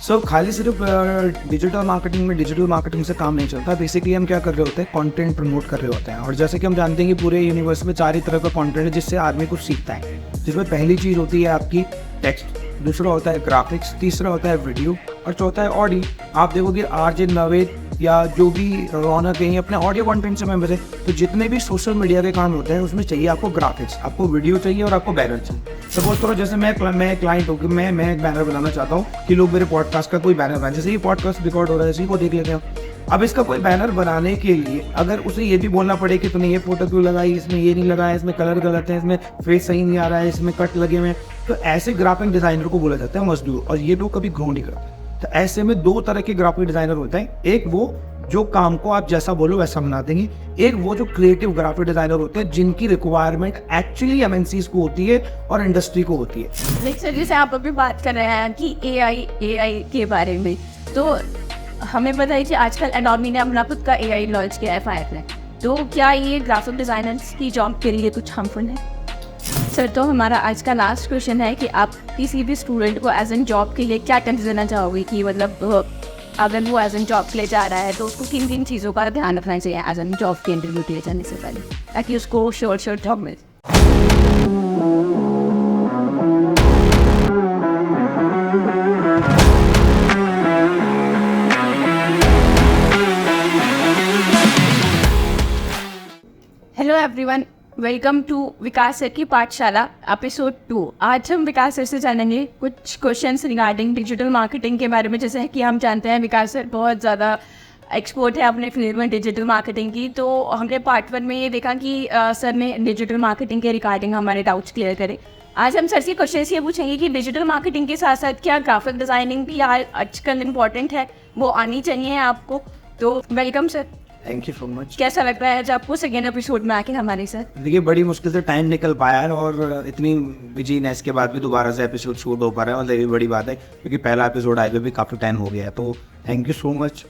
खाली सिर्फ digital marketing में डिजिटल मार्केटिंग से काम नहीं चलता। बेसिकली हम क्या कर रहे होते हैं, कंटेंट प्रमोट कर रहे होते हैं। और जैसे कि हम जानते हैं कि पूरे यूनिवर्स में 4 ही तरह का कंटेंट है जिससे आदमी कुछ सीखता है। जिसमें पहली चीज़ होती है आपकी टेक्स्ट, दूसरा होता है ग्राफिक्स, तीसरा होता है वीडियो और चौथा है ऑडियो। आप देखोगे आरजे नवेद या जो भी रौनक है अपने ऑडियो कंटेंट से मेंबर है, तो जितने भी सोशल मीडिया के काम होते हैं उसमें चाहिए आपको ग्राफिक्स, आपको वीडियो चाहिए और आपको बैनर चाहिए। सपोज करो जैसे मैं क्लाइंट हूँ कि मैं एक बैनर बनाना चाहता हूँ कि लोग मेरे पॉडकास्ट का कोई बैनर बनाए। जैसे ये पॉडकास्ट रिकॉर्ड हो रहा है, इसी को देख लेते हैं। अब इसका कोई बैनर बनाने के लिए अगर उसे ये भी बोलना पड़े कि तूने ये फोटो क्यों लगाई, इसमें ये नहीं लगाया, इसमें कलर गलत है, इसमें फेस सही नहीं आ रहा है, इसमें कट लगे हुए हैं, तो ऐसे ग्राफिक डिजाइनर को बोला जाता है मजदूर। और ये लोग कभी ग्रो नहीं करते। तो ऐसे में 2 तरह के ग्राफिक डिजाइनर होते हैं। एक वो जो काम को आप जैसा बोलो वैसा बना देंगे, एक वो जो क्रिएटिव ग्राफिक डिजाइनर होते हैं जिनकी रिक्वायरमेंट एक्चुअली एमएनसीज को होती है और इंडस्ट्री को होती है। सर जैसे आप अभी बात कर रहे हैं कि एआई के बारे में, तो हमें पता है कि आजकल एडोबी ने अपना खुद का एआई लॉन्च किया है फायरफ्लाई। तो क्या ये ग्राफिक डिजाइनर्स की जॉब के लिए कुछ हार्मफुल है? सर तो हमारा आज का लास्ट क्वेश्चन है कि आप किसी भी स्टूडेंट को एज एन जॉब के लिए क्या टिप्स देना चाहोगे कि मतलब अगर वो एज एन जॉब के लिए जा रहा है तो उसको किन किन चीज़ों का ध्यान रखना चाहिए एज एन जॉब के इंटरव्यू के लिए जाने से पहले, ताकि उसको श्योर जॉब मिले? Hello everyone, welcome to Vikas sir की पाठशाला एपिसोड 2। आज हम विकास सर से जानेंगे कुछ क्वेश्चंस रिगार्डिंग डिजिटल मार्केटिंग के बारे में। जैसे कि हम जानते हैं विकास सर बहुत ज़्यादा एक्सपर्ट है अपने फील्ड में डिजिटल मार्केटिंग की। तो हमने पार्ट 1 में ये देखा कि सर ने डिजिटल मार्केटिंग के रिगार्डिंग हमारे डाउट्स क्लियर करे। आज हम सर से क्वेश्चन ये पूछेंगे कि डिजिटल मार्केटिंग के साथ साथ क्या ग्राफिक डिज़ाइनिंग भी आजकल इम्पॉर्टेंट है, वो आनी चाहिए आपको। तो welcome sir. Thank you so much. कैसा लग रहा है जब आपको सेकेंड एपिसोड में आके हमारे साथ? देखिए बड़ी मुश्किल से टाइम निकल पाया है और इतनी बिजीनेस के बाद भी दोबारा से एपिसोड शूट हो पा रहा है, और ये बड़ी बात है क्योंकि पहला एपिसोड आए हुए भी काफ़ी टाइम हो गया है। तो thank you so much.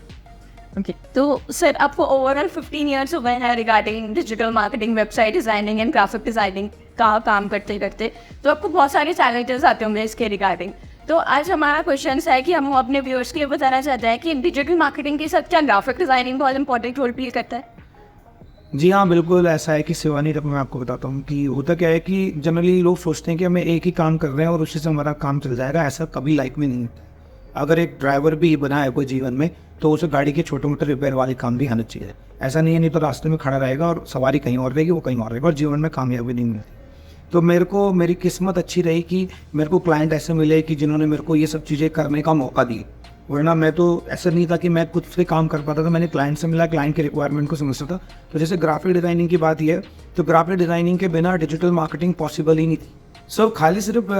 Okay, तो सर आपको ओवरऑल 15 ईयर्स हो गए हैं regarding digital marketing, website designing and graphic designing का काम करते करते। तो आपको बहुत सारे चैलेंजेस आते होंगे इसके रिगार्डिंग। तो आज हमारा क्वेश्चन है कि हम अपने व्यूअर्स को ये बताना चाहते हैं कि डिजिटल मार्केटिंग के साथ क्या ग्राफिक डिज़ाइनिंग बहुत इंपॉर्टेंट रोल प्ले करता है? जी हाँ, बिल्कुल ऐसा है कि शिवानी, तब मैं आपको बताता हूँ कि होता क्या है कि जनरली लोग सोचते हैं कि हमें एक ही काम कर रहे हैं और उसी से हमारा काम चल जाएगा। ऐसा कभी लाइफ में नहीं होता। अगर एक ड्राइवर भी बना है कोई जीवन में, तो उसे गाड़ी के छोटे मोटे रिपेयर वाले काम भी आना चाहिए। ऐसा नहीं है, नहीं तो रास्ते में खड़ा रहेगा और सवारी कहीं और रहेगी, वो कहीं और रहेगा और जीवन में कामयाबी नहीं मिलती। तो मेरी किस्मत अच्छी रही कि मेरे को क्लाइंट ऐसे मिले कि जिन्होंने मेरे को ये सब चीज़ें करने का मौका दिया। वरना मैं तो ऐसा नहीं था कि मैं खुद से काम कर पाता था। मैंने क्लाइंट से मिला, क्लाइंट के रिक्वायरमेंट को समझता था। तो जैसे ग्राफिक डिज़ाइनिंग की बात है, तो ग्राफिक डिज़ाइनिंग के बिना डिजिटल मार्केटिंग पॉसिबल ही नहीं थी। खाली सिर्फ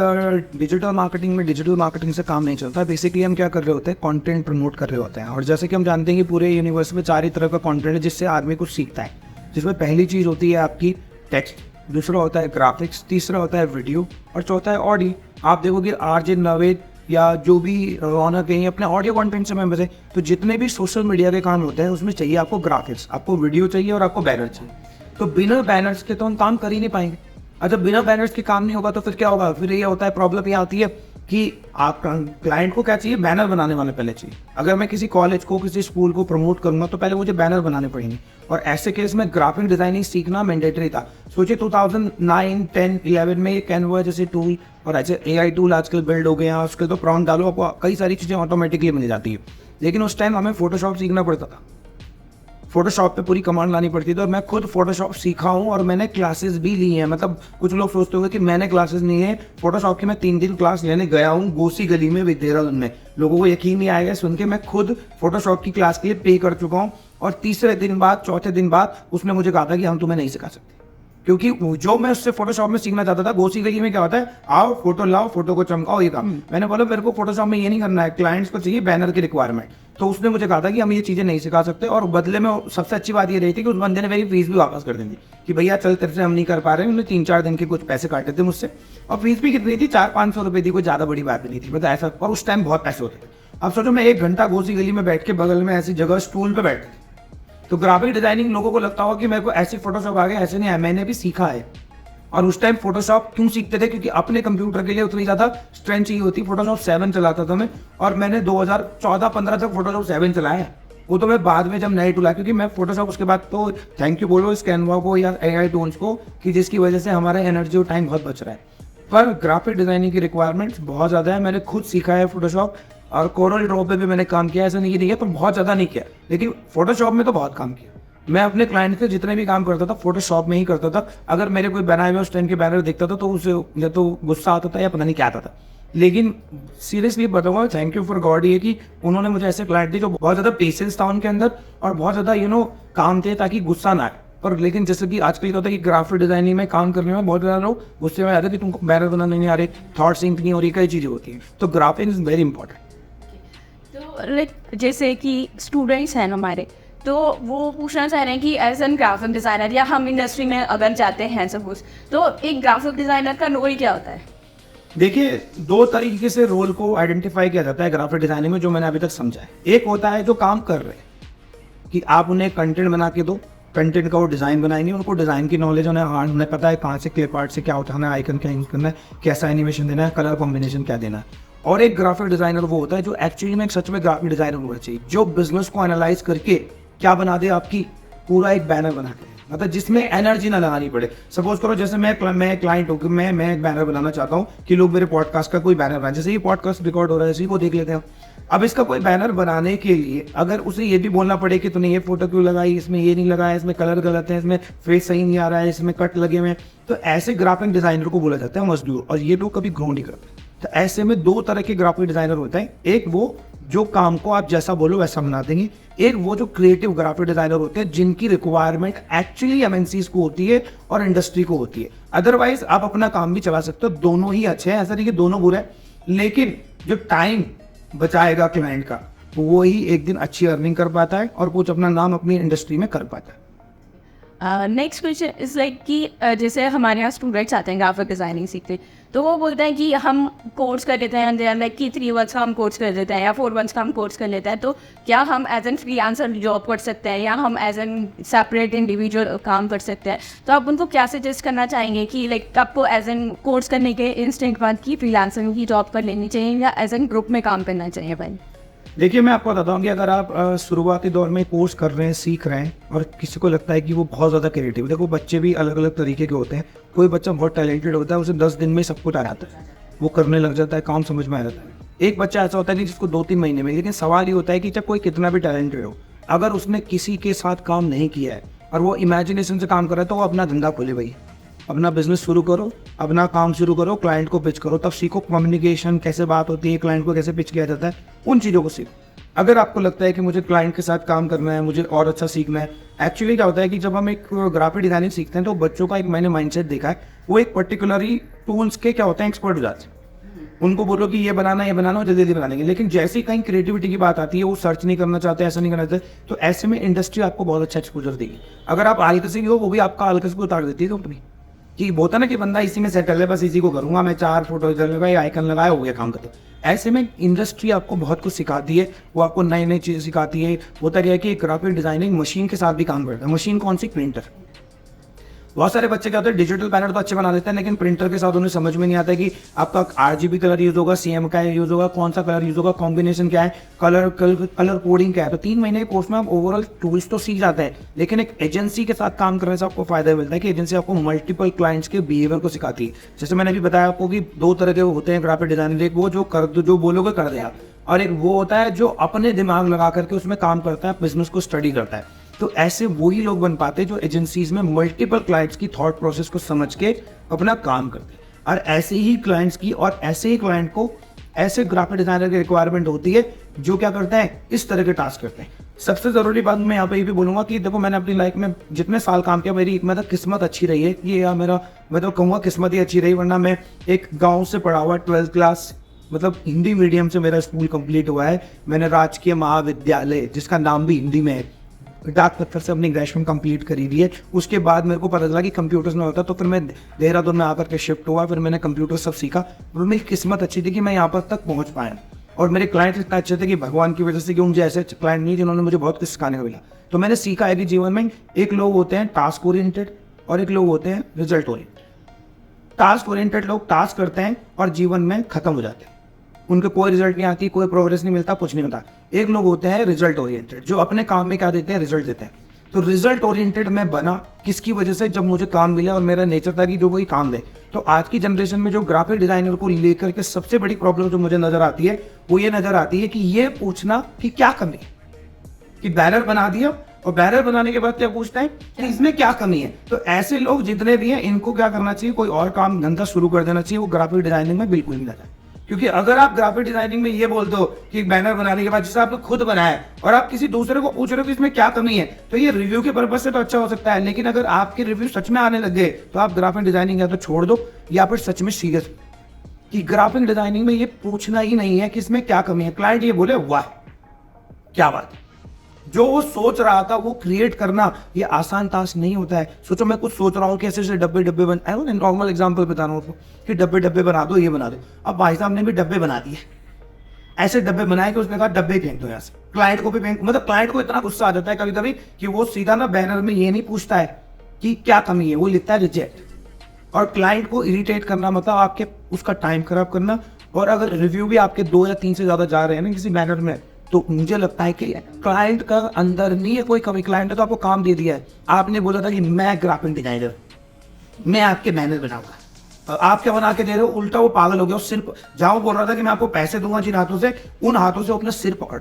डिजिटल मार्केटिंग में डिजिटल मार्केटिंग से काम नहीं चलता। बेसिकली हम क्या कर रहे होते हैं, कंटेंट प्रमोट कर रहे होते हैं। और जैसे कि हम जानते हैं कि पूरे यूनिवर्स में 4 ही तरह का कंटेंट है जिससे आदमी कुछ सीखता है। जिसमें पहली चीज़ होती है आपकी टेक्स्ट, दूसरा होता है ग्राफिक्स, तीसरा होता है वीडियो और चौथा है ऑडियो। आप देखोगे आरजे नवेद या जो भी रौनक है अपने ऑडियो कंटेंट से मेंबर है, तो जितने भी सोशल मीडिया के काम होते हैं उसमें चाहिए आपको ग्राफिक्स, आपको वीडियो चाहिए और आपको बैनर चाहिए। तो बिना बैनर्स के तो हम काम कर ही नहीं पाएंगे। अगर बिना बैनर्स के काम नहीं होगा तो फिर क्या होगा? फिर ये होता है, प्रॉब्लम ये आती है कि आप क्लाइंट को क्या चाहिए, बैनर बनाने वाले पहले चाहिए। अगर मैं किसी कॉलेज को, किसी स्कूल को प्रमोट करूंगा तो पहले मुझे बैनर बनाने पड़ेंगे। और ऐसे केस में ग्राफिक डिजाइनिंग सीखना मैंडेटरी था। सोचिए 2009, 10, 11 में ये कैनवा जैसे टूल और ऐसे एआई टूल आजकल बिल्ड हो गए हैं। उसके तो प्रॉम्प्ट डालो, आपको कई सारी चीज़ें ऑटोमेटिकली मिल जाती है। लेकिन उस टाइम हमें फोटोशॉप सीखना पड़ता था। फोटोशॉप पे पूरी कमांड लानी पड़ती थी और मैं खुद फोटोशॉप सीखा हूँ और मैंने क्लासेस भी ली हैं। मतलब कुछ लोग सोचते होंगे कि मैंने क्लासेस ली हैं फोटोशॉप की। मैं 3 दिन क्लास लेने गया हूँ गोसी गली में, देहरादून में। लोगों को यकीन नहीं आएगा सुन के, मैं खुद फोटोशॉप की क्लास के लिए पे कर चुका हूँ। और तीसरे दिन बाद, चौथे दिन बाद उसने मुझे कहा था कि हम तुम्हें नहीं सिखा सकते, क्योंकि जो मैं उससे फोटोशॉप में सीखना चाहता था, गोसी गली में क्या होता है, आओ फोटो लाओ, फोटो को चमकाओ, ये काम। मैंने बोला मेरे को फोटोशॉप में ये नहीं करना है, क्लाइंट्स को चाहिए बैनर की रिक्वायरमेंट। तो उसने मुझे कहा था कि हम ये चीज़ें नहीं सिखा सकते। और बदले में सबसे अच्छी बात ये रही थी कि उस बंदे ने मेरी फीस भी वापस कर दी थी कि भैया चल तेरे से हम नहीं कर पा रहे हैं। उन्होंने 3-4 दिन के कुछ पैसे काटे थे मुझसे और फीस भी कितनी थी, 400-500 रुपये थी, कोई ज़्यादा बड़ी बात नहीं थी। मतलब ऐसा, और उस टाइम बहुत पैसे होते थे। अब सोचो मैं 1 घंटा गोसी गली में बैठ के बगल में ऐसी जगह स्टूल पर बैठ, तो ग्राफिक डिजाइनिंग लोगों को लगता होगा कि मेरे को ऐसी फोटोशॉप आ गया, ऐसे नहीं है, मैंने भी सीखा है। और उस टाइम फोटोशॉप क्यों सीखते थे, क्योंकि अपने कंप्यूटर के लिए उतनी ज़्यादा स्ट्रेंथ चाहिए होती। फोटोशॉप 7 चलाता था मैं, और मैंने 2014-15 तक फोटोशॉप 7 चलाया है। वो तो मैं बाद में जब नए टूल आया, क्योंकि मैं फोटोशॉप उसके बाद तो थैंक यू बोलो इस कैनवा को या AI टूल्स को, कि जिसकी वजह से हमारा एनर्जी और टाइम बहुत बच रहा है। पर ग्राफिक डिजाइनिंग की रिक्वायरमेंट्स बहुत ज़्यादा है। मैंने खुद सीखा है फोटोशॉप, और कोरल ड्रॉ पे भी मैंने काम किया, ऐसा नहीं है, पर बहुत ज़्यादा नहीं किया, लेकिन फोटोशॉप में तो बहुत काम किया। मैं अपने क्लाइंट के जितने भी काम करता था फोटोशॉप में ही करता था। अगर मेरे कोई बनाए हुए उस टाइम के बैनर देखता था तो उसे या तो गुस्सा आता था या पता नहीं क्या आता था। लेकिन सीरियसली बताऊंगा, थैंक यू फॉर गॉड, ये कि उन्होंने मुझे ऐसे क्लाइंट दिए जो बहुत ज़्यादा पेशेंस था उनके अंदर, और बहुत ज़्यादा काम थे ताकि गुस्सा ना आए। और लेकिन जैसे कि आजकल क्या होता है कि ग्राफिक डिजाइनिंग में काम करने में बहुत ज़्यादा लोग गुस्से में आते हैं कि तुमको बैनर बनाना नहीं आ रहे, थॉट सिंक नहीं हो रही, कई चीज़ें होती हैं। तो ग्राफिक इज़ वेरी इंपॉर्टेंट। तो लाइक जैसे कि स्टूडेंट्स हैं हमारे, तो वो पूछना चाह रहे हैं कि एज एन ग्राफिक डिज़ाइनर या हम इंडस्ट्री में अगर जाते हैं सपोज, तो एक ग्राफिक डिज़ाइनर का रोल क्या होता है? देखिए, 2 तरीके से रोल को आइडेंटिफाई किया जाता है ग्राफिक डिजाइनिंग में, जो मैंने अभी तक समझा है। एक होता है जो काम कर रहे हैं, कि आप उन्हें कंटेंट बना के दो, कंटेंट का वो डिज़ाइन बनाएंगे, उनको डिज़ाइन की नॉलेज उन्हें पता है कहाँ से क्लिप आर्ट से क्या उठाना है, आइकन क्या यूज करना है, कैसा एनिमेशन देना है, कलर कॉम्बिनेशन क्या देना है। और एक ग्राफिक डिजाइनर वो होता है जो एक्चुअली में सच में ग्राफिक डिजाइनर होना चाहिए, जो बिजनेस को एनालाइज करके क्या बना दे, आपकी पूरा एक बैनर बना के, मतलब जिसमें एनर्जी ना लगानी पड़े। सपोज करो जैसे मैं क्लाइंट हूँ, मैं एक बैनर बनाना चाहता हूँ कि लोग मेरे पॉडकास्ट का कोई बैनर बनाए, जैसे ये पॉडकास्ट रिकॉर्ड हो रहा है इसी को देख लेते हैं। अब इसका कोई बैनर बनाने के लिए अगर उसे ये भी बोलना पड़े कि तूने ये फोटो क्यों लगाई, इसमें ये नहीं लगाया, इसमें कलर गलत है, इसमें फेस सही नहीं आ रहा है, इसमें कट लगे हुए हैं, तो ऐसे ग्राफिक डिजाइनर को बोला जाता है मजदूर, और ये लोग कभी ग्रो नहीं करते। तो ऐसे में 2 तरह के ग्राफिक डिजाइनर होते हैं। एक वो जो काम को आप जैसा बोलो वैसा बना देंगे, एक वो जो क्रिएटिव ग्राफिक डिजाइनर होते हैं जिनकी रिक्वायरमेंट एक्चुअली एमएनसीज को होती है और इंडस्ट्री को होती है। अदरवाइज आप अपना काम भी चला सकते हो, दोनों ही अच्छे हैं, ऐसा नहीं कि दोनों बुरे हैं, लेकिन जो टाइम बचाएगा क्लाइंट का वो ही एक दिन अच्छी अर्निंग कर पाता है और कुछ अपना नाम अपनी इंडस्ट्री में कर पाता है। नेक्स्ट क्वेश्चन इज लाइक कि जैसे हमारे यहाँ स्टूडेंट्स आते हैं ग्राफिक डिज़ाइनिंग सीखते, तो वो बोलते हैं कि हम कोर्स कर लेते हैं, लाइक कि 3 मंथ्स का हम कोर्स कर लेते हैं या 4 मंथ्स का हम कोर्स कर लेते हैं, तो क्या हम एज एन फ्रीलांसर जॉब कर सकते हैं या हम एज एन सेपरेट इंडिविजुअल काम कर सकते हैं? तो आप उनको क्या सजेस्ट करना चाहेंगे कि लाइक आपको एज एन कोर्स करने के इंस्टेंट बाद की फ्रीलांसर की जॉब कर लेनी चाहिए या एज एन ग्रुप में काम करना चाहिए भाई? देखिए, मैं आपको बताता हूँ कि अगर आप शुरुआती दौर में कोर्स कर रहे हैं, सीख रहे हैं, और किसी को लगता है कि वो बहुत ज़्यादा क्रिएटिव, देखो बच्चे भी अलग अलग तरीके के होते हैं। कोई बच्चा बहुत टैलेंटेड होता है, उसे 10 दिन में सब कुछ आ जाता है, वो करने लग जाता है, काम समझ में आ जाता है। एक बच्चा ऐसा होता है कि जिसको 2-3 महीने में। लेकिन सवाल ये होता है कि जब कोई कितना भी टैलेंटेड हो, अगर उसने किसी के साथ काम नहीं किया है और वो इमेजिनेशन से काम कर रहा है, तो वो अपना धंधा खोले भाई, अपना बिजनेस शुरू करो, अपना काम शुरू करो, क्लाइंट को पिच करो, तब सीखो कम्युनिकेशन कैसे बात होती है, क्लाइंट को कैसे पिच किया जाता है, उन चीज़ों को सीखो। अगर आपको लगता है कि मुझे क्लाइंट के साथ काम करना है, मुझे और अच्छा सीखना है, एक्चुअली क्या होता है कि जब हम एक ग्राफिक डिजाइनिंग सीखते हैं तो बच्चों का एक मैंने माइंडसेट देखा है, वो एक पर्टिकुलरली टूल्स के क्या होते हैं एक्सपर्ट हो जाते हैं। उनको बोलो कि ये बनाना जल्दी जल्दी बना लेंगे, लेकिन जैसे ही कहीं क्रिएटिविटी की बात आती है वो सर्च नहीं करना चाहते, ऐसा नहीं करना चाहते, तो ऐसे में इंडस्ट्री आपको बहुत अच्छा एक्सपोजर देगी। अगर आप आलकसी भी हो, वो भी आपका आलकस को उतार देती है कंपनी, कि होता ना कि बंदा इसी में सेटल है, बस इसी को करूंगा मैं, 4 फोटो लगाए, आइकन लगाया, हो गया काम करते। ऐसे में इंडस्ट्री आपको बहुत कुछ सिखाती है, वो आपको नई नई चीज़ें सिखाती है। होता है कि ग्राफिक डिजाइनिंग मशीन के साथ भी काम करता है। मशीन कौन सी? प्रिंटर। बहुत सारे बच्चे क्या होते हैं, डिजिटल पैनल तो अच्छे बना देते हैं, लेकिन प्रिंटर के साथ उन्हें समझ में नहीं आता कि आपका RGB कलर यूज होगा, CM का यूज होगा, कौन सा कलर यूज होगा, कॉम्बिनेशन क्या है, कलर कोडिंग क्या है। तो 3 महीने के कोर्स में आप ओवरऑल टूल्स तो सीख जाते हैं, लेकिन एक एजेंसी के साथ काम करने से आपको फायदा मिलता है कि एजेंसी आपको मल्टीपल क्लाइंट्स के बिहेवियर को सिखाती है। जैसे मैंने अभी बताया आपको कि 2 तरह के होते हैं ग्राफिक डिजाइनर, एक वो जो बोलोगे कर दे आप, और एक वो होता है जो अपने दिमाग लगा करके उसमें काम करता है, बिजनेस को स्टडी करता है। तो ऐसे वही लोग बन पाते हैं जो एजेंसीज में मल्टीपल क्लाइंट्स की थॉट प्रोसेस को समझ के अपना काम करते हैं। और ऐसे ही क्लाइंट्स की और ऐसे ही क्लाइंट को ऐसे ग्राफिक डिजाइनर की रिक्वायरमेंट होती है जो क्या करते हैं, इस तरह के टास्क करते हैं। सबसे जरूरी बात मैं यहाँ पे ये भी बोलूंगा कि देखो, मैंने अपनी लाइफ में जितने साल काम किया, मेरी मतलब किस्मत अच्छी रही है, ये या मेरा मैं तो कहूँगा किस्मत ही अच्छी रही, वरना मैं एक गाँव से पढ़ा हुआ 12th क्लास मतलब हिंदी मीडियम से मेरा स्कूल कंप्लीट हुआ है। मैंने राजकीय महाविद्यालय, जिसका नाम भी हिंदी में है, डाक पत्थर से अपनी ग्रेजुएशन कंप्लीट करी हुई है। उसके बाद मेरे को पता चला कि कंप्यूटर्स में होता, तो फिर मैं देहरादून में आकर के शिफ्ट हुआ, फिर मैंने कंप्यूटर सब सीखा, और मेरी किस्मत अच्छी थी कि मैं यहाँ पर तक पहुँच पाया। और मेरे क्लाइंट इतना अच्छे थे कि भगवान की वजह से, कि मुझे ऐसे क्लाइंट नहीं जिन्होंने मुझे बहुत कुछ सिखाने को मिला। तो मैंने सीखा है कि जीवन में एक लोग होते हैं टास्क ओरिएंटेड और एक लोग होते हैं रिजल्ट ओरिएंटेड। टास्क ओरिएंटेड लोग टास्क करते हैं और जीवन में खत्म हो जाते हैं, उनके कोई रिजल्ट नहीं आती, कोई प्रोग्रेस नहीं मिलता, कुछ नहीं होता। एक लोग होते हैं रिजल्ट ओरिएंटेड, जो अपने काम में क्या देते हैं, रिजल्ट देते हैं। तो रिजल्ट ओरिएंटेड मैं बना किसकी वजह से, जब मुझे काम मिला और मेरा नेचर था कि जो कोई काम दे। तो आज की जनरेशन में जो ग्राफिक डिजाइनर को लेकर के सबसे बड़ी प्रॉब्लम जो मुझे नजर आती है वो ये नजर आती है कि ये पूछना कि क्या कमी है, कि बैनर बना दिया और बैनर बनाने के बाद क्या पूछता है कि इसमें क्या कमी है। तो ऐसे लोग जितने भी हैं इनको क्या करना चाहिए, कोई और काम धंधा शुरू कर देना चाहिए, वो ग्राफिक डिजाइनिंग में बिल्कुल नहीं जाए। क्योंकि अगर आप ग्राफिक डिजाइनिंग में ये बोलते हो कि बैनर बनाने के बाद जिसे आपने खुद बनाया है और आप किसी दूसरे को पूछ रहे हो कि इसमें क्या कमी है, तो ये रिव्यू के पर्पज से तो अच्छा हो सकता है, लेकिन अगर आपके रिव्यू सच में आने लग गए तो आप ग्राफिक डिजाइनिंग या तो छोड़ दो या फिर सच में सीरियस कि ग्राफिक डिजाइनिंग में ये पूछना ही नहीं है कि इसमें क्या कमी है। क्लाइंट ये बोले वाह क्या बात है, जो वो सोच रहा था वो क्रिएट करना ये आसान टास्क नहीं होता है। सोचो मैं कुछ सोच रहा हूँ कि ऐसे डब्बे डब्बे नॉर्मल एग्जांपल बता रहा हूँ कि डब्बे डब्बे बना दो, ये बना दो। अब भाई साहब ने भी डब्बे बना दिए, ऐसे डब्बे बनाए कि उसने कहा डब्बे फेंक दो यहाँ से, क्लाइंट को भी फेंक, मतलब क्लाइंट को इतना गुस्सा आ जाता है कभी कभी कि वो सीधा ना बैनर में ये नहीं पूछता है कि क्या कमी है, वो लिखता है रिजेक्ट। और क्लाइंट को इरिटेट करना मतलब आपके उसका टाइम खराब करना। और अगर रिव्यू भी आपके 2 या 3 से ज्यादा जा रहे हैं ना किसी बैनर में, तो मुझे लगता है कि क्लाइंट का अंदर नहीं है कोई कमी। क्लाइंट ने तो आपको काम दे दिया है, आपने बोला था कि मैं ग्राफिक डिजाइनर, मैं आपके बैनर बनाऊंगा, आप क्या बना के दे रहे हो, उल्टा वो पागल हो गया। उस सिर जहां बोल रहा था कि मैं आपको पैसे दूंगा जिन हाथों से, उन हाथों से अपना सिर पकड़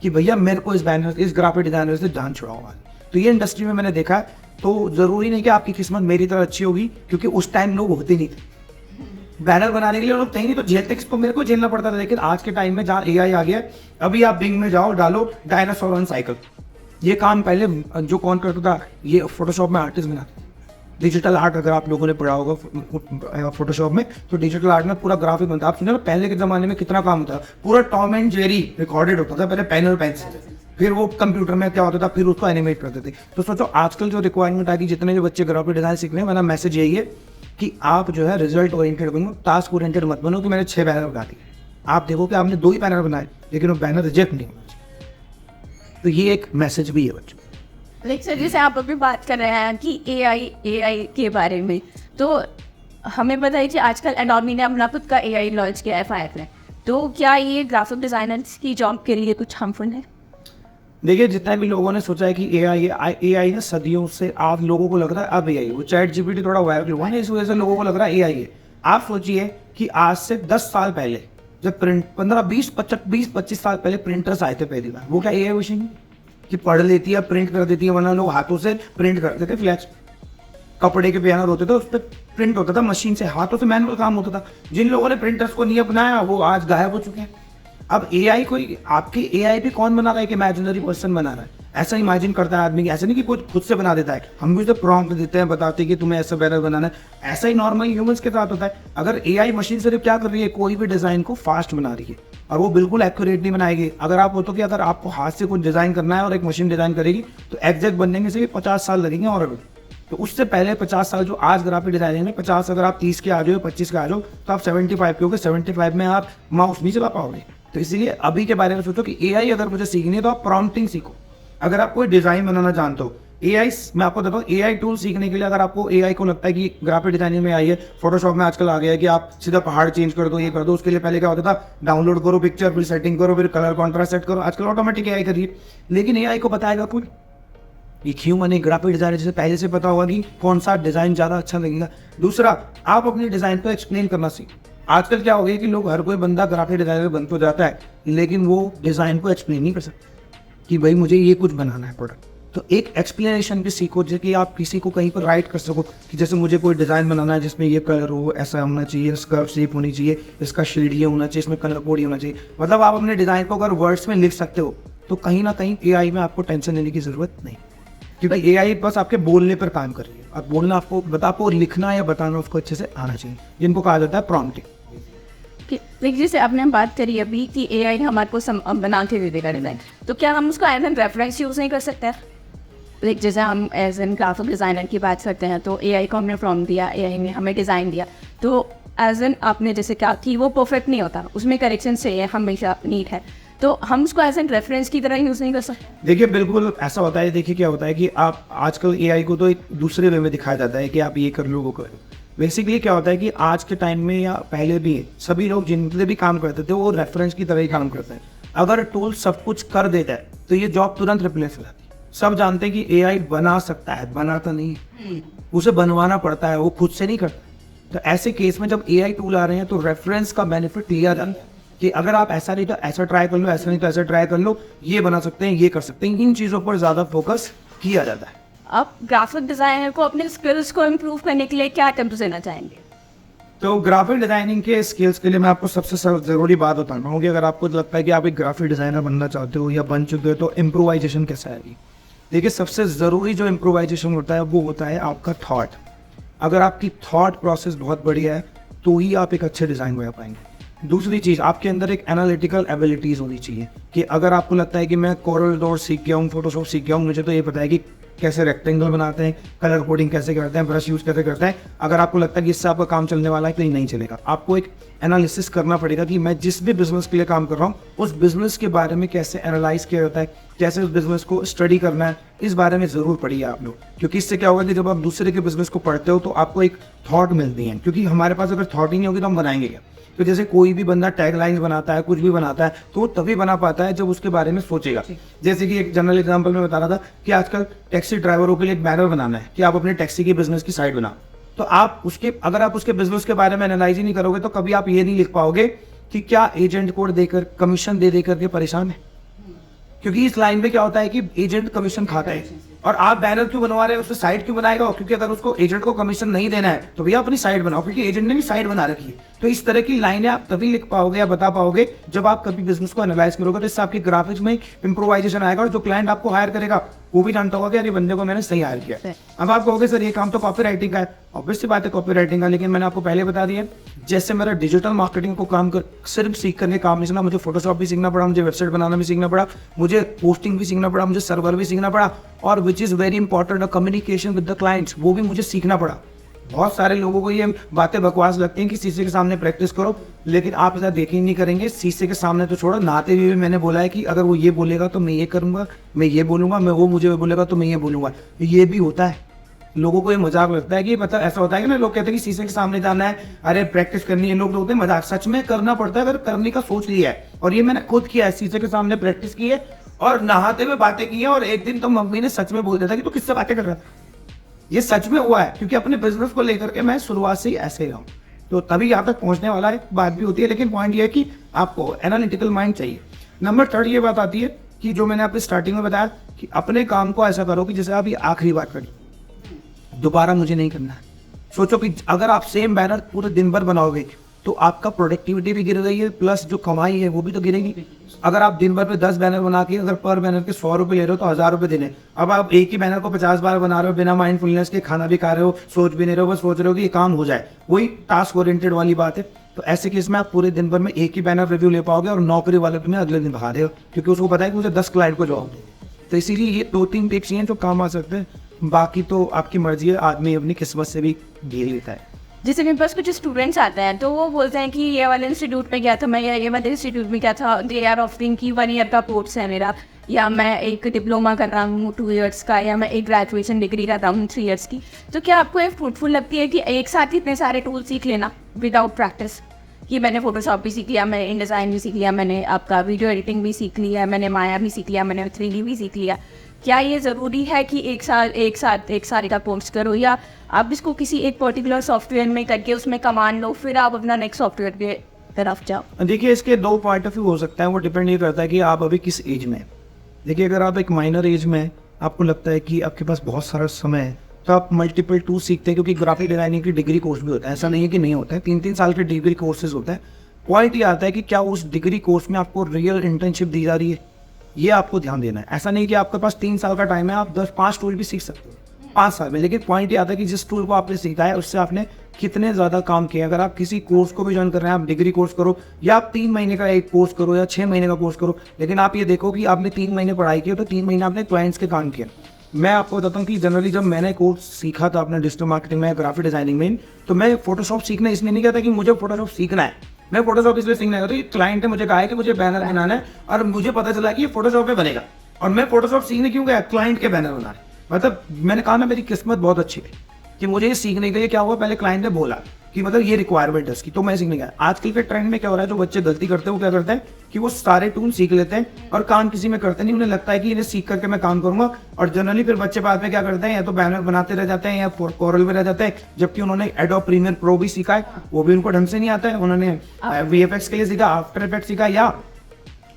कि भैया मेरे को इस बैनर इस ग्राफिक डिजाइनर से जान छुड़ाओ। तो ये इंडस्ट्री में मैंने देखा है। तो जरूरी नहीं कि आपकी किस्मत मेरी तरह अच्छी होगी, क्योंकि उस टाइम लोग होते नहीं थे बैनर बनाने के लिए, लोग थे नहीं, तो झेलते किसको, मेरे को झेलना पड़ता था। लेकिन आज के टाइम में जहाँ एआई आ गया, अभी आप बिंग में जाओ, डालो डायनासोर ऑन साइकिल, ये काम पहले जो कौन करता था, ये फोटोशॉप में आर्टिस्ट बनाते। डिजिटल आर्ट अगर आप लोगों ने पढ़ा होगा फोटोशॉप में, तो डिजिटल आर्ट में पूरा ग्राफिक बनता है। आप सुनो पहले के जमाने में कितना काम होता था, पूरा टॉम एंड जेरी रिकॉर्डेड होता था पहले पेन और पेंसिल, फिर वो कंप्यूटर में क्या होता था, फिर उसको एनिमेट करते थे। तो सोचो आजकल जो रिक्वायरमेंट आ गई, जितने जो बच्चे ग्राफिक डिजाइन सीख रहे हैं, मेरा मैसेज यही है कि आप जो है रिजल्ट ओरिएंटेड बनो, टास्क ओरिएंटेड मत बनो। कि मैंने 6 बैनर बना दिए, आप देखो कि आपने 2 ही बैनर बनाए, लेकिन वो बैनर रिजेक्ट नहीं होना चाहिए। तो ये एक मैसेज भी है बच्चों। लाइक सर जैसे आप अभी बात कर रहे हैं कि एआई के बारे में, तो हमें पता है कि आजकल एडोबी ने अपना खुद का एआई लॉन्च किया है फायर में, तो क्या ये ग्राफिक डिजाइनर्स की जॉब के लिए कुछ हार्मफुल है? देखिए जितने भी लोगों ने सोचा है कि एआई है, सदियों से आप लोगों को लग रहा है अब एआई, वो चैट जीपीटी थोड़ा वायरल हुआ है, इस वजह से लोगों को लग रहा है एआई है। आप सोचिए कि आज से 10 साल पहले जब प्रिंट 15-20-25 साल पहले प्रिंटर्स आए थे पहली बार, वो क्या एआई मशीन कि पढ़ लेती है प्रिंट कर देती है, वरना लोग हाथों से प्रिंट करते थे, फ्लैश कपड़े के बैनर होते थे उस पर प्रिंट होता था, मशीन से हाथों से मैनुअल काम होता था। जिन लोगों ने प्रिंटर्स को नहीं अपनाया वो आज गायब हो चुके हैं। अब एआई कोई आपके एआई भी कौन बना रहा है कि इमेजिनरी पर्सन बना रहा है, ऐसा इमेजिन करता है आदमी, ऐसा नहीं कि कुछ खुद से बना देता है। हम भी तो प्रॉम्प्ट देते हैं, बताते हैं कि तुम्हें ऐसा बैनर बनाना है, ऐसा ही नॉर्मल ह्यूमंस के साथ होता है। अगर एआई मशीन सिर्फ क्या कर रही है, कोई भी डिजाइन को फास्ट बना रही है और वो बिल्कुल एक्यूरेट नहीं बनाएगी। अगर आप हो तो कि अगर आपको हाथ से कुछ डिजाइन करना है और एक मशीन डिजाइन करेगी तो एग्जैक्ट बनने में से भी 50 साल लगेंगे। और तो उससे पहले 50 साल जो आज ग्राफिक डिजाइनिंग में 50, अगर आप 30 के आ जाओ 25 के आ जाओ तो आप 75 के हो गए, 75 में आप माउस नहीं चला पाओगे। तो इसीलिए अभी के बारे में सोचो कि एआई अगर मुझे सीखनी है तो आप प्रॉम्प्टिंग सीखो। अगर आप कोई डिजाइन बनाना जानते हो, एआई मैं आपको बताऊँ एआई टूल सीखने के लिए, अगर आपको एआई को लगता है कि ग्राफिक डिजाइनिंग में आई है, फोटोशॉप में आजकल आ गया है कि आप सीधा पहाड़ चेंज कर दो, ये कर दो, उसके लिए पहले क्या होता था, डाउनलोड करो पिक्चर, फिर सेटिंग करो, फिर कलर कॉन्ट्रास्ट सेट करो। आजकल ऑटोमेटिक एआई करिए, लेकिन एआई को बताएगा कोई, एक ह्यूमन एक ग्राफिक डिजाइनर जिसे पहले से पता होगा कि कौन सा डिजाइन ज्यादा अच्छा लगेगा। दूसरा, आप अपनी डिजाइन को एक्सप्लेन करना सीखो। आजकल क्या हो गया कि लोग, हर कोई बंदा ग्राफिक डिजाइनर बन तो जाता है, लेकिन वो डिजाइन को एक्सप्लेन नहीं कर सकता कि भाई मुझे ये कुछ बनाना है प्रोडक्ट। तो एक एक्सप्लेनेशन भी सीखो, जैसे कि आप किसी को कहीं पर राइट कर सको कि जैसे मुझे कोई डिजाइन बनाना है जिसमें ये कलर हो, ऐसा होना चाहिए, इसका शेप होनी चाहिए, इसका शेड ये होना चाहिए, इसमें कलर कोड ये होना चाहिए। मतलब आप अपने डिजाइन को अगर वर्ड्स में लिख सकते हो तो कहीं ना कहीं एआई में आपको टेंशन लेने की जरूरत नहीं, क्योंकि एआई बस आपके बोलने पर काम कर रही है। और बोलना आपको लिखना या बताना उसको अच्छे से आना चाहिए, जिनको कहा जाता है प्रॉम्प्टिंग। लाइक जैसे आपने बात करी अभी कि एआई हमारे को बना के दे देगा डिजाइन, तो क्या हम उसको एज एन रेफरेंस यूज नहीं कर सकते हैं? लाइक जैसे हम एज एन ग्राफिक डिजाइनर की बात करते हैं, तो एआई को हमने प्रॉम्प्ट दिया, एआई ने हमें डिजाइन दिया, तो एज एन आपने जैसे कहा कि वो परफेक्ट नहीं होता, उसमें करेक्शन चाहिए, हमेशा नीड है, तो हम उसको एज एन रेफरेंस की तरह यूज नहीं कर सकते? देखिए बिल्कुल ऐसा होता है। देखिए क्या होता है कि आप आजकल एआई को तो एक दूसरे वे में दिखाया जाता है कि आप ये कर लो वो कर लो, बेसिकली क्या होता है कि आज के टाइम में या पहले भी सभी लोग जिनसे भी काम करते थे वो रेफरेंस की तरह ही काम करते हैं। अगर टूल सब कुछ कर देता है तो ये जॉब तुरंत रिप्लेस हो जाती है। सब जानते हैं कि एआई बना सकता है, बनाता नहीं है, उसे बनवाना पड़ता है, वो खुद से नहीं करता। तो ऐसे केस में जब एआई टूल आ रहे हैं तो रेफरेंस का बेनिफिट लिया जाता है कि अगर आप ऐसा नहीं तो ऐसा ट्राई कर लो, ऐसा नहीं तो ऐसा ट्राई कर लो, ये बना सकते हैं, ये कर सकते हैं। इन चीज़ों पर ज़्यादा फोकस किया जाता है। आप ग्राफिक डिजाइनर को अपने स्किल्स को इम्प्रूव करने के लिए क्या टिप्स देना चाहेंगे? तो ग्राफिक डिजाइनिंग के स्किल्स के लिए मैं आपको सबसे ज़रूरी बात बताना हूँ कि अगर आपको लगता है कि आप एक ग्राफिक डिज़ाइनर बनना चाहते हो या बन चुके हो तो इम्प्रोवाइजेशन कैसा है। देखिए, सबसे ज़रूरी जो इम्प्रोवाइजेशन होता है वो होता है आपका थॉट। अगर आपकी थॉट प्रोसेस बहुत बढ़िया है तो ही आप एक अच्छे डिज़ाइन बना पाएंगे। दूसरी चीज़, आपके अंदर एक एनालिटिकल एबिलिटीज़ होनी चाहिए कि अगर आपको लगता है कि मैं कोरल ड्रॉ सीख गया हूँ, फोटोशॉप सीख गया हूँ, मुझे तो ये पता है कि कैसे रेक्टेंगल बनाते हैं, कलर कोडिंग कैसे करते हैं, ब्रश यूज़ कैसे करते हैं। अगर आपको लगता है कि इससे आपका काम चलने वाला है तो ये नहीं चलेगा। आपको एक एनालिसिस करना पड़ेगा कि मैं जिस भी बिजनेस के लिए काम कर रहा हूँ उस बिजनेस के बारे में कैसे एनालाइज किया जाता है, कैसे उस बिजनेस को स्टडी करना है, इस बारे में ज़रूर पढ़िए आप लोग। क्योंकि इससे क्या होगा कि जब आप दूसरे के बिजनेस को पढ़ते हो तो आपको एक थॉट मिलती है। क्योंकि हमारे पास अगर थॉट ही नहीं होगी तो हम बनाएंगे क्या। तो जैसे कोई भी बंदा टैगलाइंस बनाता है, कुछ भी बनाता है, तो वो तभी बना पाता है जब उसके बारे में सोचेगा। जैसे कि एक जनरल एग्जांपल में बता रहा था कि आजकल टैक्सी ड्राइवरों के लिए एक बैनर बनाना है कि आप अपने टैक्सी की बिजनेस की साइड बनाओ। तो आप उसके अगर आप उसके बिजनेस के बारे में एनालाइज ही नहीं करोगे तो कभी आप ये नहीं लिख पाओगे कि क्या एजेंट कोड देकर, कमीशन दे देकर के परेशान है। क्योंकि इस लाइन में क्या होता है कि एजेंट कमीशन खाता है और आप बैनर क्यों बनवा रहे हैं, उससे साइड क्यों बनाएगा। क्योंकि अगर उसको एजेंट को कमीशन नहीं देना है तो भैया अपनी साइड बनाओ, क्योंकि एजेंट ने भी साइड बना रखी है। तो इस तरह की लाइनें आप तभी लिख पाओगे या बता पाओगे जब आप कभी बिजनेस को एनालाइज करोगे। तो इससे आपकी ग्राफिक्स में इंप्रोवाइजेशन आएगा और जो क्लाइंट आपको हायर करेगा वो भी जानता होगा कि अरे बंदे को मैंने सही हायर किया। अब आप कहोगे सर ये काम तो कॉपी राइटिंग का है। ऑब्वियसली बात है कॉपी राइटिंग का, लेकिन मैंने आपको पहले बता दिया जैसे मेरा डिजिटल मार्केटिंग को काम कर सिर्फ सीख करके काम नहीं चला, मुझे फोटोशॉप भी सीखना पड़ा, मुझे वेबसाइट बनाना भी सीखना पड़ा, मुझे पोस्टिंग भी सीखना पड़ा, मुझे सर्वर भी सीखना पड़ा, और which is very important communication with the clients, वो भी मुझे सीखना पड़ा। बहुत सारे लोगों को ये बातें बकवास लगती हैं कि शीशे के सामने प्रैक्टिस करो, लेकिन आप ऐसा देख ही नहीं करेंगे। शीशे के सामने तो छोड़ो, नहाते हुए भी मैंने बोला है कि अगर वो ये बोलेगा तो मैं ये करूंगा, मैं ये बोलूंगा, मैं वो मुझे बोलेगा तो मैं ये बोलूंगा। ये भी होता है। लोगों को ये मजाक लगता है कि मतलब ऐसा होता है कि ना, लोग कहते हैं कि शीशे के सामने जाना है, अरे प्रैक्टिस करनी है, लोग बोलते हैं मजाक। सच में करना पड़ता है अगर करने का सोच लिया है। और ये मैंने खुद किया है, शीशे के सामने प्रैक्टिस की है और नहाते हुए बातें की है। और एक दिन तो मम्मी ने सच में बोल दिया था कि तू किससे बातें कर रहा था। ये सच में हुआ है, क्योंकि अपने बिजनेस को लेकर के मैं शुरुआत से ही ऐसे ही रहा हूँ। तो तभी यहाँ तक पहुँचने वाला एक बात भी होती है, लेकिन पॉइंट ये है कि आपको एनालिटिकल माइंड चाहिए। नंबर 3 ये बात आती है कि जो मैंने आपको स्टार्टिंग में बताया कि अपने काम को ऐसा करो कि जैसे आप ये आखिरी बार करें, दोबारा मुझे नहीं करना है। सोचो कि अगर आप सेम बैनर पूरे दिन भर बनाओगे तो आपका प्रोडक्टिविटी भी गिर रही है, प्लस जो कमाई है वो भी तो गिरेगी। अगर आप दिन भर पे 10 बैनर बना के अगर पर बैनर के 100 रुपये ले रहे हो तो 1000 रुपये देने। अब आप एक ही बैनर को 50 बार बना रहे हो बिना माइंडफुलनेस के, खाना भी खा रहे हो, सोच भी नहीं रहे हो, बस सोच रहे हो कि ये काम हो जाए। वही टास्क ओरिएंटेड वाली बात है। तो ऐसे केस में आप पूरे दिन भर में एक ही बैनर रिव्यू ले पाओगे और नौकरी वाले तुम्हें अगले दिन बहा रहे हो, क्योंकि उसको पता है कि मुझे 10 क्लाइंट को जॉब दे। तो इसीलिए ये 2-3 टिप्स हैं जो काम आ सकते हैं। बाकी तो आपकी मर्जी है, आदमी अपनी किस्मत से भी घेर लेता है। जैसे मेरे पास कुछ स्टूडेंट्स आते हैं तो वो बोलते हैं कि ये वाले इंस्टीट्यूट में गया था मैं, या ये वाले इंस्टीट्यूट में गया था, दे आर ऑफरिंग की 1 ईयर का कोर्स है मेरा, या मैं एक डिप्लोमा कर रहा हूँ 2 इयर्स का, या मैं एक ग्रेजुएशन डिग्री कर रहा हूँ 3 इयर्स की। तो क्या आपको ये फ्रूटफुल लगती है कि एक साथ इतने सारे टूल सीख लेना विदाउट प्रैक्टिस? कि मैंने फोटोशॉप भी सीख लिया, मैंने इनडिज़ाइन भी सीख लिया, मैंने आपका वीडियो एडिटिंग भी सीख लिया, मैंने माया भी सीख लिया, मैंने 3D भी सीख लिया। क्या ये ज़रूरी है कि एक साल का कोर्स करो, या आप इसको किसी एक पर्टिकुलर सॉफ्टवेयर में करके उसमें कमान लो फिर आप अपना नेक्स्ट सॉफ्टवेयर के तरफ जाओ? देखिए, इसके 2 पॉइंट ऑफ व्यू हो सकता है। वो डिपेंड ये करता है कि आप अभी किस एज में। देखिए, अगर आप एक माइनर एज में आपको लगता है कि आपके पास बहुत सारा समय है तो आप मल्टीपल टूल सीखते हैं, क्योंकि ग्राफिक डिजाइनिंग की डिग्री कोर्स भी होता है। ऐसा नहीं है कि नहीं होता है, 3-3 साल के डिग्री कोर्सेज होता है। पॉइंट ये आता है कि क्या उस डिग्री कोर्स में आपको रियल इंटर्नशिप दी जा रही है, ये आपको ध्यान देना है। ऐसा नहीं कि आपके पास 3 साल का टाइम है, आप 10-5 टूल भी सीख सकते हो 5 साल में। लेकिन पॉइंट ये आता है कि जिस टूल को आपने सीखा है उससे आपने कितने ज़्यादा काम किया। अगर आप किसी कोर्स को भी ज्वाइन कर रहे हैं, आप डिग्री कोर्स करो या आप 3 महीने का एक कोर्स करो या 6 महीने का कोर्स करो, लेकिन आप ये देखो कि आपने 3 महीने पढ़ाई की तो 3 महीने आपने क्लाइंट्स के काम किया। मैं आपको बताता हूँ कि जनरली जब मैंने कोर्स सीखा था अपना डिजिटल मार्केटिंग में, ग्राफिक डिजाइनिंग में, तो मैं फोटोशॉप सीखना इसलिए नहीं कहता कि मुझे फोटोशॉप सीखना है, मैं फोटोशॉप इसलिए सीखना है तो क्लाइंट ने मुझे कहा है कि मुझे बैनर बनाना है और मुझे पता चला कि ये फोटोशॉप में बनेगा, और मैं फोटोशॉप सीखने क्यों गया? क्लाइंट के बैनर बना रहे। मतलब मैंने कहा ना, मेरी किस्मत बहुत अच्छी थी कि मुझे ये सीखने के लिए क्या हुआ, पहले क्लाइंट ने बोला कि मतलब ये रिक्वायरमेंट है इसकी, तो मैं सीखने गया। आजकल के ट्रेंड में क्या हो रहा है, जो बच्चे गलती करते हैं वो क्या करते हैं कि वो सारे टूल सीख लेते हैं और काम किसी में करते नहीं। उन्हें लगता है कि इन्हें सीख करके मैं काम करूंगा, और जनरली फिर बच्चे बाद में क्या करते हैं, या तो बैनर बनाते रह जाते हैं या कोरल में रह जाते हैं, जबकि उन्होंने एडोब प्रीमियर प्रो भी सीखा है, वो भी उनको ढंग से नहीं आता है। उन्होंने VFX के लिए सीखा, आफ्टर इफेक्ट सीखा या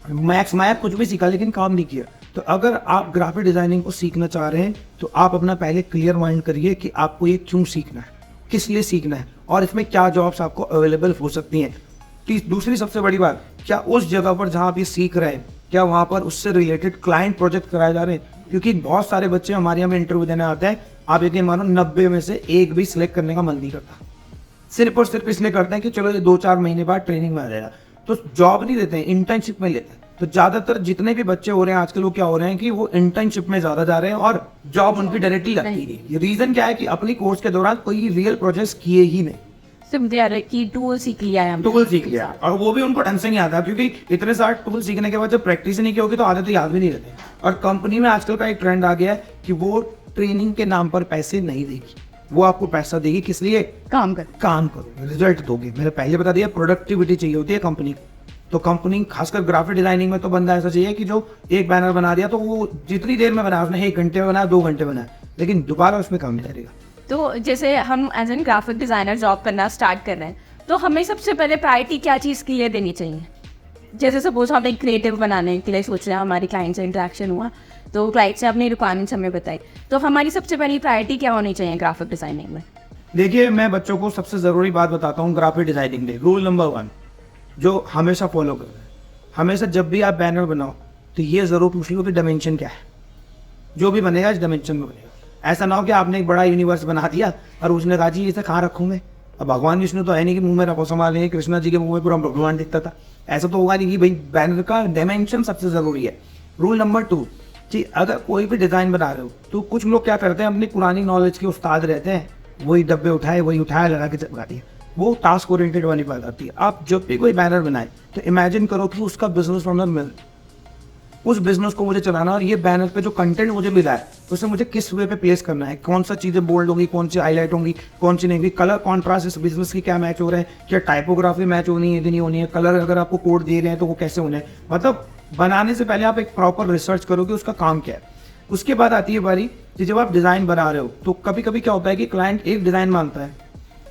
मैक्स मैप कुछ भी सीखा, लेकिन काम नहीं किया। तो अगर आप ग्राफिक डिजाइनिंग को सीखना चाह रहे हैं तो आप अपना पहले क्लियर माइंड करिए कि आपको ये क्यों सीखना है, किस लिए सीखना है, और इसमें क्या जॉब्स आपको अवेलेबल हो सकती हैं। दूसरी सबसे बड़ी बात, क्या उस जगह पर जहाँ आप ये सीख रहे हैं, क्या वहाँ पर उससे रिलेटेड क्लाइंट प्रोजेक्ट कराए जा रहे हैं? क्योंकि बहुत सारे बच्चे हमारे यहाँ में इंटरव्यू देने आते हैं, आप यकीन मानो 90 में से एक भी सिलेक्ट करने का मन नहीं करता, सिर्फ और सिर्फ इसलिए करते हैं कि चलो ये 2-4 महीने बाद ट्रेनिंग में आ जाएगा। तो जॉब नहीं देते हैं, इंटर्नशिप में लेते हैं। तो ज्यादातर जितने भी बच्चे हो रहे हैं आजकल, वो क्या हो रहे हैं कि वो इंटर्नशिप में ज्यादा जा रहे हैं और जॉब उनकी डायरेक्टली लगती है। रीजन क्या है कि अपनी कोर्स के दौरान कोई रियल प्रोजेक्ट किए ही नहीं, सिर्फ टूल सीख लिया है, टूल सीख लिया, और वो भी उनको ढंग से नहीं आता, क्योंकि इतने सारे टूल सीखने के बाद जब प्रैक्टिस नहीं की होगी तो आदतें याद भी नहीं रहती। और कंपनी में आजकल का एक ट्रेंड आ गया है कि वो ट्रेनिंग के नाम पर पैसे नहीं देगी, वो आपको पैसा देगी किस लिए? काम करो, रिजल्ट दोगे। मैंने पहले बता दिया, प्रोडक्टिविटी चाहिए होती है कंपनी को। तो कंपनी खासकर ग्राफिक डिजाइनिंग में तो बंदा ऐसा चाहिए कि जो एक बैनर बना दिया तो वो जितनी देर में बनाया, उसने 1 घंटे में बनाया, 2 घंटे बनाया, लेकिन दोबारा उसमें काम नहीं करेगा। तो जैसे हम as a graphic designer job करना स्टार्ट कर रहे हैं, तो हमें सबसे पहले प्रायोरिटी क्या चीज़ के लिए देनी चाहिए? जैसे सपोज हम एक क्रिएटिव बनाने के लिए सोच रहे हैं, हमारी क्लाइंट से इंटरेक्शन हुआ, तो क्लाइंट से अपनी रिक्वायरमेंट्स हमें बताई, तो हमारी सबसे पहली प्रायोरिटी क्या होनी चाहिए ग्राफिक डिज़ाइनिंग में? देखिए, मैं बच्चों को सबसे ज़रूरी बात बताता हूँ ग्राफिक डिजाइनिंग में। रूल नंबर 1 जो हमेशा फॉलो कर रहे हैं, हमेशा जब भी आप बैनर बनाओ तो ये ज़रूर पूछ लो कि डायमेंशन क्या है। जो भी बनेगा इस डायमेंशन में बनेगा। ऐसा ना हो कि आपने एक बड़ा यूनिवर्स बना दिया और उसने कहा जी इसे कहाँ रखूँगे। अब भगवान विष्णु तो है नहीं कि मुंह में रखो संभालेंगे, कृष्णा जी के मुंह में पूरा भगवान दिखता था, ऐसा तो होगा नहीं। कि भाई बैनर का डायमेंशन सबसे ज़रूरी है। रूल नंबर 2 कि अगर कोई भी डिज़ाइन बना रहे हो तो कुछ लोग क्या करते हैं, अपनी पुरानी नॉलेज के उस्ताद रहते हैं, वही डब्बे उठाए वही उठाया लगा के चिपका दिया, वो टास्क ओरिएंटेड वाली बात आती है। आप जब भी कोई बैनर बनाए तो इमेजिन करो कि उसका बिजनेस ओनर मिल, उस बिजनेस को मुझे चलाना, और ये बैनर पे जो कंटेंट मुझे मिला है उसे मुझे किस वे पे प्लेस करना है, कौन सा चीज़ें बोल्ड होंगी, कौन सी हाईलाइट होंगी, कौन सी नहीं होंगी, कलर कॉन्ट्रास्ट इस बिजनेस की क्या मैच हो रहा है, क्या टाइपोग्राफी मैच होनी है, नहीं होनी है, कलर अगर आपको कोड दिए गए हैं तो वो कैसे होने हैं। मतलब बनाने से पहले आप एक प्रॉपर रिसर्च करो कि उसका काम क्या है। उसके बाद आती है बारी कि जब आप डिज़ाइन बना रहे हो तो कभी कभी क्या होता है कि क्लाइंट एक डिज़ाइन मांगता है,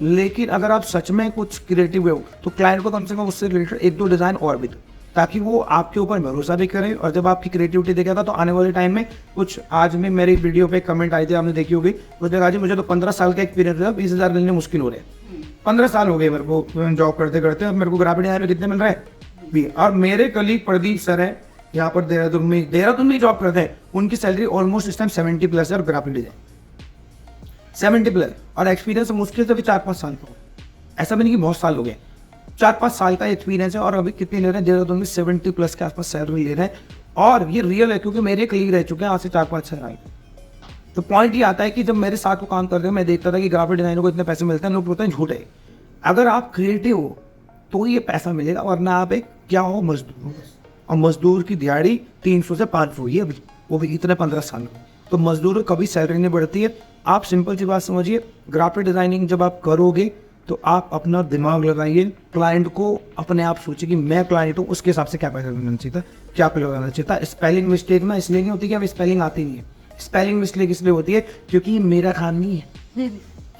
लेकिन अगर आप सच में कुछ क्रिएटिव हो तो क्लाइंट को कम से कम उससे रिलेटेड 1-2 डिज़ाइन और भी दो, ताकि वो आपके ऊपर भरोसा भी करे। और जब आपकी क्रिएटिविटी देखेगा तो आने वाले टाइम में कुछ, आज में मेरी वीडियो पे कमेंट आई थी, आपने देखी होगी, उसने कहा जी मुझे तो 15 साल का एक्सपीरियंस है, 20,000 मिलने मुश्किल हो रहे हैं। 15 साल हो गए मेरे को जॉब करते करते, अब मेरे को ग्राफिक डिजाइन में कितने मिल रहे हैं भी। और मेरे कलीग प्रदीप सर है यहाँ पर देहरादून में जॉब करते हैं, उनकी सैलरी ऑलमोस्ट इस टाइम 70+ है, और ग्राफिक डिजाइन 70+, और एक्सपीरियंस मुश्किल से भी 4-5 साल का, ऐसा भी नहीं कि बहुत साल हो गए, 4-5 साल का एक्सपीरियंस है। और अभी कितनी ले रहे हैं, देहरादून में 70+ के आसपास सैलरी ले रहे हैं। और ये रियल है क्योंकि मेरे कलीग रह चुके हैं आज से 4-5 साल आए। तो पॉइंट ये आता है कि जब मेरे साथ वो काम करते हैं, मैं देखता था कि ग्राफिक डिजाइनर को इतने पैसे मिलते हैं, लोग बोलते हैं झूठ है। अगर आप क्रिएटिव हो तो ये पैसा मिलेगा, वरना आप एक क्या हो, मजदूर हो। और मजदूर की दिहाड़ी 300 से 500 ही है, वो भी इतने 15 साल में। तो मजदूर कभी सैलरी नहीं बढ़ती है। आप सिंपल सी बात समझिए, ग्राफिक डिजाइनिंग जब आप करोगे तो आप अपना दिमाग लगाइए, क्लाइंट को अपने आप सोचिए कि मैं क्लाइंट हूँ, उसके हिसाब से क्या पैसा लगाना चाहिए था, क्या पे लगाना चाहिए था। स्पेलिंग मिस्टेक ना इसलिए नहीं होती कि अब स्पेलिंग आती नहीं है, स्पेलिंग मिस्टेक इसलिए होती है क्योंकि ये मेरा काम नहीं है,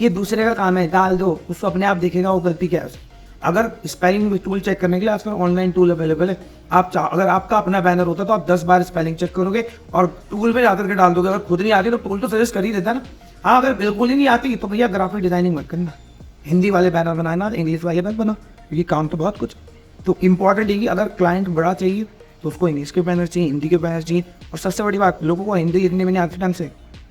ये दूसरे का काम है। डाल दो, उसको अपने आप देखेगा वो गलती क्या है उसकी। अगर स्पेलिंग टूल चेक करने के लिए आजकल ऑनलाइन टूल अवेलेबल है, आप अगर आपका अपना बैनर होता तो आप 10 बार स्पेलिंग चेक करोगे और टूल में जाकर के डाल दोगे। अगर खुद नहीं आती तो टूल तो सजेस्ट कर ही देता ना। हाँ, अगर बिल्कुल ही नहीं आती तो भैया ग्राफिक डिजाइनिंग मत करना, हिंदी वाले बैनर बनाना, इंग्लिश वाले बैनर बनाओ, क्योंकि काम तो बहुत कुछ। तो इंपॉर्टेंट है कि अगर क्लाइंट बड़ा चाहिए तो उसको इंग्लिश के बैनर चाहिए, हिंदी के बैनर चाहिए। और सबसे बड़ी बात, लोगों को हिंदी लिखने में नहीं आती ढंग से,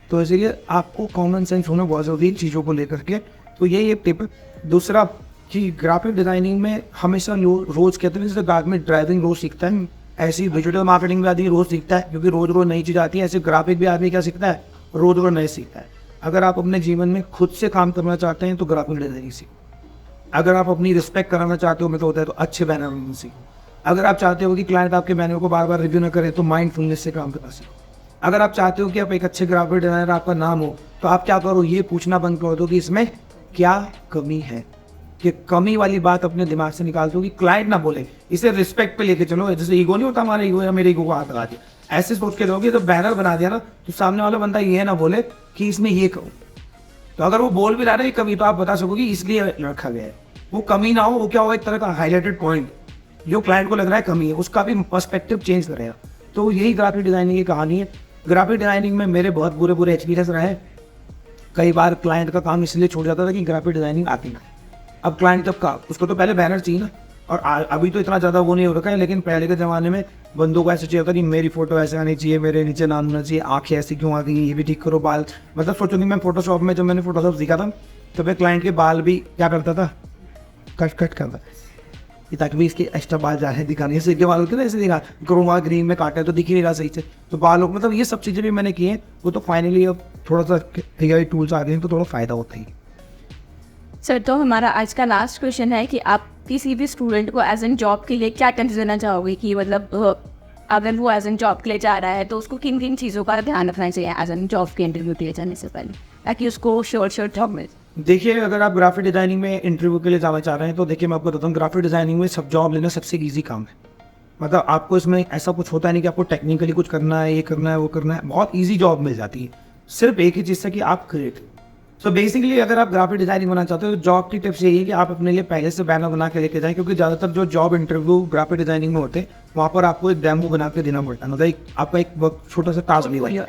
तो इसलिए आपको कॉमन सेंस होना बहुत ज़रूरी है चीज़ों को लेकर के। तो यही एक टिप। दूसरा कि ग्राफिक डिजाइनिंग में हमेशा रोज़ कहते हैं, जैसे गार्ड में ड्राइविंग रोज़ सीखता है, ऐसी डिजिटल मार्केटिंग में आदमी रोज़ सीखता है, क्योंकि रोज़ रोज़ नई चीज़ आती है। ऐसे ग्राफिक भी आदमी क्या सीखता है, रोज़ रोज़ नए सीखता है। अगर आप अपने जीवन में खुद से काम करना चाहते हैं तो ग्राफिक डिजाइनिंग सीखो। अगर आप अपनी रिस्पेक्ट कराना चाहते हो, मतलब होता है, तो अच्छे बैनर बनाना सीखो। अगर आप चाहते हो कि क्लाइंट आपके बैनर को बार बार रिव्यू न करे तो माइंडफुलनेस से काम करना सीखो। अगर आप चाहते हो कि आप एक अच्छे ग्राफिक डिजाइनर आपका नाम हो, तो आप क्या करो, ये पूछना बंद कर दो कि इसमें क्या कमी है। कि कमी वाली बात अपने दिमाग से निकाल दो कि क्लाइंट ना बोले, इसे रिस्पेक्ट पे लेके चलो। जैसे ईगो नहीं होता हमारा, ईगो या मेरे ईगो को हाथ लगा दिया, ऐसे सोच के लोगे तो बैनर बना दिया ना, तो सामने वाला बंदा ये ना बोले कि इसमें ये कहो। तो अगर वो बोल भी रहा है कमी, तो आप बता सको कि इसलिए रखा गया है। वो कमी ना हो, वो क्या होगा, एक तरह का हाईलाइटेड पॉइंट जो क्लाइंट को लग रहा है कमी है, उसका भी पर्सपेक्टिव चेंज करेगा। तो यही ग्राफिक डिजाइनिंग की कहानी है। ग्राफिक डिजाइनिंग में मेरे बहुत बुरे बुरे एक्सपीरियंस रहे हैं। कई बार क्लाइंट का काम इसलिए छूट जाता था कि ग्राफिक डिजाइनिंग आती ना। अब क्लाइंट जब का उसको तो पहले बैनर चाहिए ना, और अभी तो इतना ज़्यादा वो नहीं हो रखा है, लेकिन पहले के ज़माने में बंदों को ऐसा चाहिए होता कि मेरी फोटो ऐसे आनी चाहिए, मेरे नीचे नाम होना चाहिए, आँखें ऐसी क्यों आ गई, ये भी ठीक करो, बाल। मतलब सोचो कि मैं फोटोशॉप में जब मैंने फोटोशॉप सीखा था, तो मैं क्लाइंट के बाल भी क्या करता था, कट करता, ताकि भी इसके एक्स्ट्रा बाल जा रहे हैं दिखाने से, के बाल होते ना ऐसे दिखा, क्रोमा ग्रीन में काटा है तो दिख ही नहीं रहा सही से, तो बालों मतलब ये सब चीज़ें भी मैंने की हैं। वो तो फाइनली अब थोड़ा सा AI टूल्स आ गए हैं तो थोड़ा फ़ायदा होता ही। सर, तो हमारा आज का लास्ट क्वेश्चन है कि आप किसी भी स्टूडेंट को एज एन जॉब के लिए क्या टिप्स देना चाहोगे कि मतलब अगर वो एज एन जॉब के लिए जा रहा है तो उसको किन किन चीज़ों का ध्यान रखना चाहिए एज एन जॉब के इंटरव्यू के लिए जाने से पहले, ताकि उसको श्योर जॉब मिले। देखिए, अगर आप ग्राफिक डिजाइनिंग में इंटरव्यू के लिए जाना चाह रहे हैं तो देखिए मैं आपको बताता हूँ, ग्राफिक डिजाइनिंग में सब जॉब लेना सबसे इजी काम है। मतलब आपको इसमें ऐसा कुछ होता नहीं कि आपको टेक्निकली कुछ करना है, ये करना है, वो करना है, बहुत इजी जॉब मिल जाती है सिर्फ एक ही चीज़ से कि आप क्रिएटिव। सो बेसिकली अगर आप ग्राफिक डिजाइनिंग बनाना चाहते हो तो जॉब की टिप्स यही है कि आप अपने लिए पहले से बैनर बना के लेके जाएं, क्योंकि ज़्यादातर जो जॉब इंटरव्यू ग्राफिक डिजाइनिंग में होते हैं वहाँ पर आपको एक डेमो बना के देना पड़ता है। मतलब आपका एक छोटा सा टास्क भी होगा,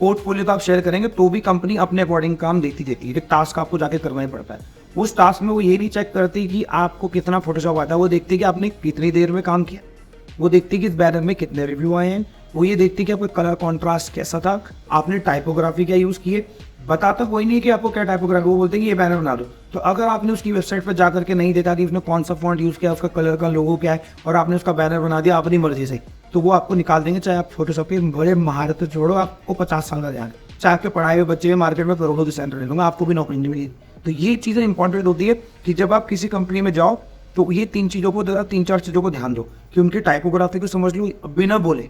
पोर्टफोलियो तो आप शेयर करेंगे तो भी कंपनी अपने अकॉर्डिंग काम देती है। एक टास्क आपको जाके करना ही पड़ता है। उस टास्क में वो ये नहीं चेक करती कि आपको कितना फोटोशॉप आता है, वो देखती कि आपने कितनी देर में काम किया, वो देखती कि इस बैनर में कितने रिव्यू आए हैं, वो ये देखती कि आपका कलर कॉन्ट्रास्ट कैसा था, आपने टाइपोग्राफी क्या यूज़ किए। बताता कोई नहीं कि आपको क्या टाइपोग्राफी, वो बोलते हैं कि ये बैनर बना दो। तो अगर आपने उसकी वेबसाइट पर जा करके नहीं देखा कि उसने कौन सा फॉन्ट यूज़ किया, उसका कलर का लोगो क्या है, और आपने उसका बैनर बना दिया अपनी मर्जी से, तो वो आपको निकाल देंगे। चाहे आप फोटोशॉप की बड़े महारत छोड़ो, आपको 50 साल का ध्यान, चाहे आपके पढ़ाए हुए बच्चे मार्केट में करोड़ों की सैलरी दूंगा, आपको भी नौकरी नहीं मिलेगी। तो ये चीज़ें इंपॉर्टेंट होती है कि जब आप किसी कंपनी में जाओ तो ये 3 चीज़ों को, 3-4 चीज़ों को ध्यान दो कि उनकी टाइपोग्राफी को समझ लो बिना बोले।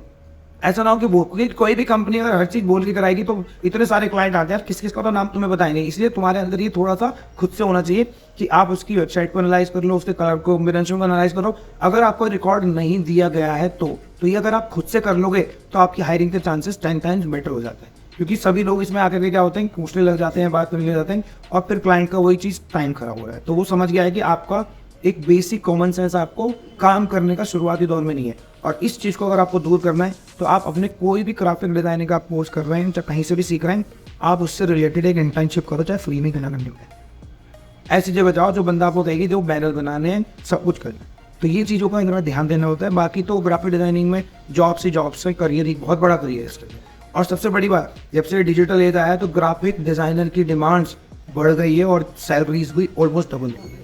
ऐसा ना हो कि कोई भी कंपनी अगर हर चीज़ बोल के कराएगी तो इतने सारे क्लाइंट आते हैं, किस किस का तो नाम तुम्हें बताएंगे। इसलिए तुम्हारे अंदर ये थोड़ा सा खुद से होना चाहिए कि आप उसकी वेबसाइट को एनालाइज कर लो, उसके कलर कॉम्बिनेशन को एनालाइज करो। अगर आपको रिकॉर्ड नहीं दिया गया है तो ये अगर आप खुद से कर लोगे तो आपकी हायरिंग के चांसेस 10 टाइम्स बेटर हो जाते हैं। क्योंकि सभी लोग इसमें आकर के क्या होते हैं, पूछने लग जाते हैं, बात करने लग जाते हैं, और फिर क्लाइंट का वही चीज़ टाइम खराब हो रहा है। तो वो समझ गया है कि आपका एक बेसिक कॉमन सेंस आपको काम करने का शुरुआती दौर में नहीं है। और इस चीज़ को अगर आपको दूर करना है तो आप अपने कोई भी ग्राफिक डिजाइनिंग का कोर्स कर रहे हैं, चाहे कहीं से भी सीख रहे हैं, आप उससे रिलेटेड एक इंटर्नशिप करो, चाहे फ्री में करना करने में। ऐसी जगह जाओ जो बंदा आपको कहेगी जो बैनर बनाने हैं, सब कुछ करना। तो ये चीज़ों का इतना ध्यान देना होता है। बाकी तो ग्राफिक डिजाइनिंग में जॉब से करियर एक बहुत बड़ा करियर है इसके। और सबसे बड़ी बात, जब से डिजिटल एज आया तो ग्राफिक डिज़ाइनर की डिमांड्स बढ़ गई है और सैलरीज भी ऑलमोस्ट डबल हो गई है।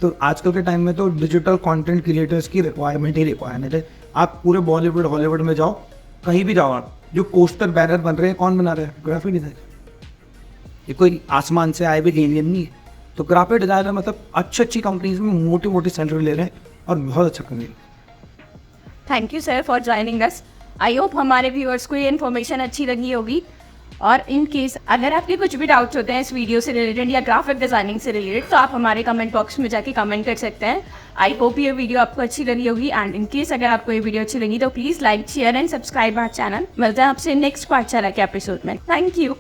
तो आजकल के टाइम में तो डिजिटल कंटेंट क्रिएटर्स की रिक्वायरमेंट ही रिक्वायरमेंट है। आप पूरे बॉलीवुड हॉलीवुड में जाओ, कहीं भी जाओ, आप जो पोस्टर बैनर बन रहे हैं कौन बना रहे हैं? Graphic designer. ये कोई आसमान से आए हुए एलियन नहीं है। तो ग्राफिक डिज़ाइनर मतलब अच्छी कंपनीज में मोटी सैलरी ले रहे हैं और बहुत अच्छा कर रहे हैं। Thank you sir for joining us. I hope हमारे व्यूअर्स को ये इन्फॉर्मेशन अच्छी लगी होगी। और इन केस अगर आपके कुछ भी डाउट्स होते हैं इस वीडियो से रिलेटेड या ग्राफिक डिजाइनिंग से रिलेटेड, तो आप हमारे कमेंट बॉक्स में जाके कमेंट कर सकते हैं। आई होप ये वीडियो आपको अच्छी लगी होगी। एंड इन केस अगर आपको ये वीडियो अच्छी लगी तो please like, share and subscribe our channel. मिलते हैं आपसे नेक्स्ट पाठशाला के एपिसोड में। Thank you.